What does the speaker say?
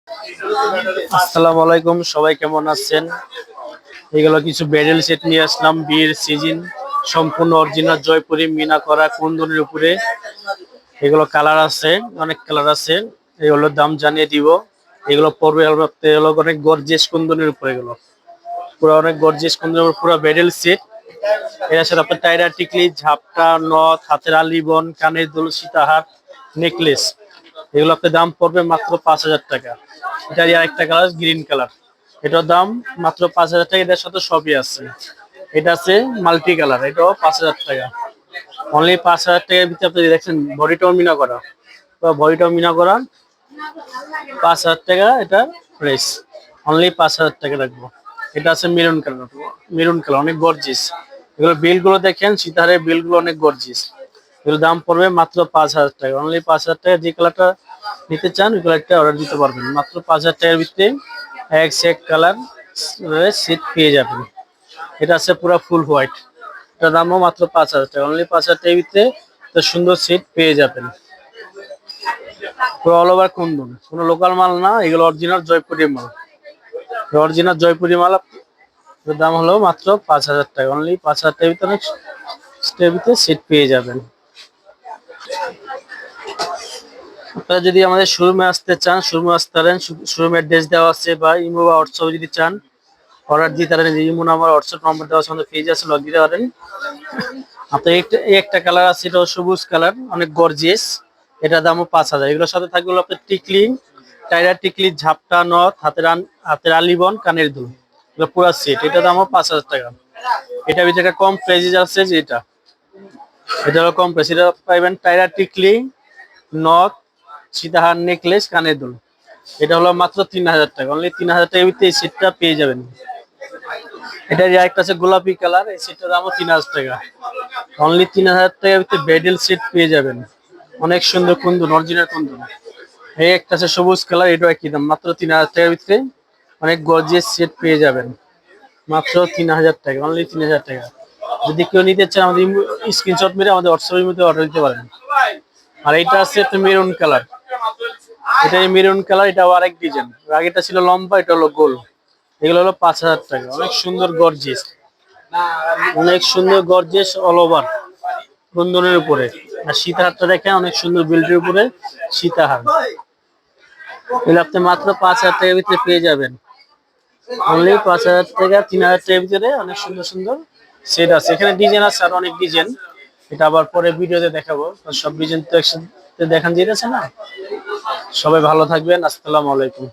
আসসালামু আলাইকুম, সবাই কেমন আছেন? এগুলো কিছু ব্রাইডাল সেট নিয়ে আসলাম। বিয়ের সিজন, সম্পূর্ণ অরিজিনাল জয়পুরি মিনা করা কুন্দনের উপরে। এগুলো কালার আছে, অনেক কালার আছে। এগুলোর দাম জানিয়ে দিব। এগুলো পড়বে হলো অনেক গর্জিয়াস কুন্দনের উপরে। এগুলো পুরো অনেক গর্জিয়াস কুন্দনের উপর, পুরো ব্রাইডাল সেট। এর সাথে আপনার টাইরা টিকলি, ঝাপটা, নথ, হাতের আলিবন, কানের দুল, সীতাহার, নেকলেস। এগুলো আপনার দাম পড়বে মাত্র 5,000 টাকা। এটার আরেকটা কালার গ্রিন কালার, এটার দাম মাত্র 5,000 টাকা। এটার সাথে সবই আছে। এটা আছে মাল্টি কালার, এটাও 5,000 টাকা। অনলি 5,000 টাকার ভিতরে আপনি দেখছেন বডিটাও মিনা করা, বডিটাও মিনা করা। 5,000 টাকা এটা প্রাইস। অনলি 5,000 টাকা রাখবো। এটা আছে মেরুন কালার, মেরুন কালার অনেক গর্জিয়াস। এগুলো বিল গুলো দেখেন, সীতাহারের বিল গুলো অনেক গর্জিয়াস। এগুলোর দাম পড়বে মাত্র 5,000 টাকা। অনলি 5,000 টাকা। যে কালারটা নিতে চান ওই কালারটা অর্ডার দিতে পারবেন। মাত্র 5,000 টাকার ভিতরে এক সেট কালার সেট পেয়ে যাবেন। এটা আছে পুরো ফুল হোয়াইট, এটার দামও মাত্র 5,000 টাকা। অনলি 5,000 টাকার ভিতরে তো সুন্দর সেট পেয়ে যাবেন। পুরো অল ওভার কুন্দন, কোনো লোকাল মাল না, এগুলো অরিজিনাল জয়পুরি মাল। অরিজিনাল জয়পুরি মাল। এর দাম হলো মাত্র 5,000 টাকা। অনলি 5,000 টাকার ভিতরে সেট পেয়ে যাবেন। আপনারা যদি আমাদের শোরুমে আসতে চান, শোরুমে আসতে পারেন। শোরুমের অ্যাড্রেস দেওয়া আছে, বা ইমো বা হোয়াটসঅ্যাপে যদি চান অর্ডার দিতে পারেন। ইমো নাম্বার, হোয়াটসঅ্যাপ নম্বর দেওয়া আছে, আমাদের পেজ আছে, লগ দিতে পারেন। আপনার একটা কালার আছে, এটা সবুজ কালার, অনেক গর্জিয়াস। এটার দামও 5,000। এগুলোর সাথে থাকবে আপনার টিকলি, টাইরা টিকলি, ঝাপটা, নথ, হাতের আলিবন, কানের দুল, এগুলো পুরো সেট। এটার দামও 5,000 টাকা। এটার ভিতরে কম প্রাইস আছে যে এটা হলো কম প্রাইস। এটা পাইবেন টাইরা টিকলি, নথ, সীতাহার, নেকলেস, কানের দুল। এটা হলো মাত্র 3,000 টাকা। অনলি 3,000 টাকার ভিতরে এই সেটটা পেয়ে যাবেন। এটা একটা আছে গোলাপি কালার, এই সেটটার দামও 3,000 টাকা। অনলি 3,000 টাকার ভিতরে ব্রাইডাল সেট পেয়ে যাবেন। অনেক সুন্দর কুন্দন, অরিজিনাল কুন্দন। এই একটা আছে সবুজ কালার, এটাও একই দাম, মাত্র 3,000 টাকার ভিতরে অনেক গর্জিয়াস সেট পেয়ে যাবেন। মাত্র 3,000 টাকা। অনলি 3,000 টাকা। যদি কেউ নিতে চান আমাদের স্ক্রিনশট মেরে আমাদের হোয়াটসঅ্যাপের মধ্যে অর্ডার দিতে পারেন। আর এটা আছে একটা মেরুন কালার, এটা মেরুন কালার, এটা আরেক ডিজাইন। আগেটা ছিল লম্বা, এটা হলো গোল। এগুলো হলো 5,000 টাকা। অনেক সুন্দর গর্জিয়াস, অনেক সুন্দর গর্জিয়াস অল ওভার কুন্দনের উপরে। আর সীতাহারটা দেখেন, অনেক সুন্দর বেল্টের উপরে সীতাহার। এগুলো আপনি মাত্র 5,000 টাকার ভিতরে পেয়ে যাবেন। অনলি 5,000 টাকা। 3,000 টাকার ভিতরে অনেক সুন্দর সুন্দর সেট আছে। এখানে ডিজাইন আছে আর অনেক ডিজাইন, এটা আবার পরে ভিডিওতে দেখাবো। সব ডিজাইন তো একসাথে দেখান যেতেছে না। সবাই ভালো থাকবেন। আসসালামু আলাইকুম।